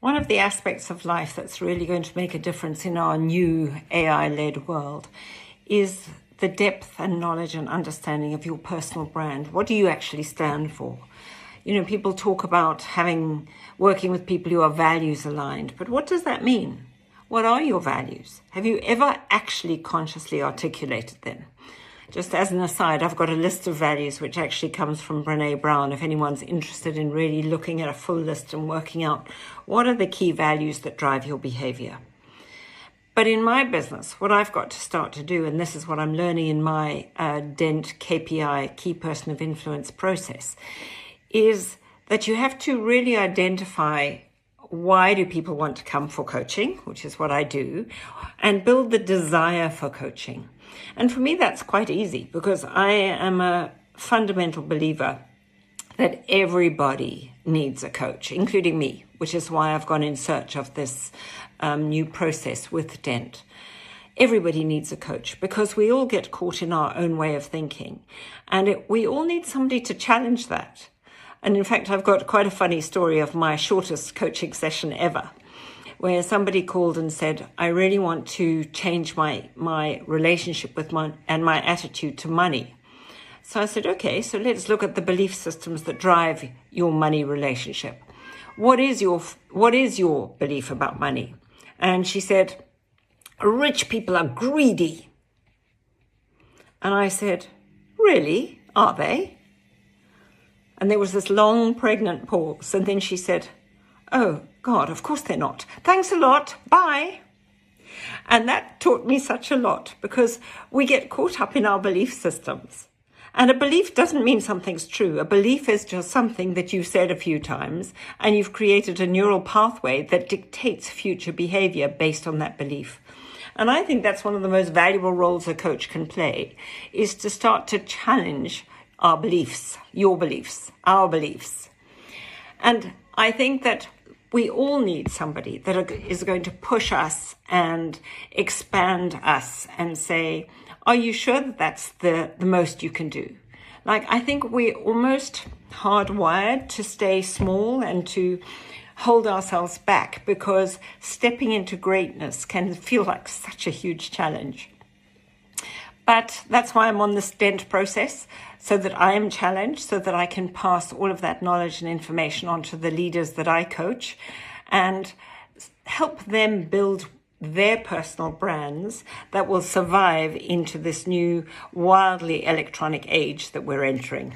One of the aspects of life that's really going to make a difference in our new AI-led world is the depth and knowledge and understanding of your personal brand. What do you actually stand for? You know, people talk about working with people who are values aligned, but what does that mean? What are your values? Have you ever actually consciously articulated them? Just as an aside, I've got a list of values which actually comes from Brené Brown. If anyone's interested in really looking at a full list and working out what are the key values that drive your behavior. But in my business, what I've got to start to do, and this is what I'm learning in my DENT KPI, Key Person of Influence process, is that you have to really identify why do people want to come for coaching, which is what I do, and build the desire for coaching. And for me, that's quite easy because I am a fundamental believer that everybody needs a coach, including me, which is why I've gone in search of this new process with DENT. Everybody needs a coach because we all get caught in our own way of thinking, and we all need somebody to challenge that. And in fact, I've got quite a funny story of my shortest coaching session ever, where somebody called and said, I really want to change my relationship with my attitude to money. So I said, okay, so let's look at the belief systems that drive your money relationship. What is your belief about money? And she said, rich people are greedy. And I said, really? Are they? And there was this long pregnant pause. And then she said, oh, God, of course they're not. Thanks a lot. Bye. And that taught me such a lot because we get caught up in our belief systems. And a belief doesn't mean something's true. A belief is just something that you've said a few times and you've created a neural pathway that dictates future behavior based on that belief. And I think that's one of the most valuable roles a coach can play, is to start to challenge our beliefs, your beliefs, our beliefs. And I think that we all need somebody that is going to push us and expand us and say, are you sure that that's the most you can do? Like, I think we're almost hardwired to stay small and to hold ourselves back because stepping into greatness can feel like such a huge challenge. But that's why I'm on this DENT process, so that I am challenged, so that I can pass all of that knowledge and information on to the leaders that I coach and help them build their personal brands that will survive into this new, wildly electronic age that we're entering.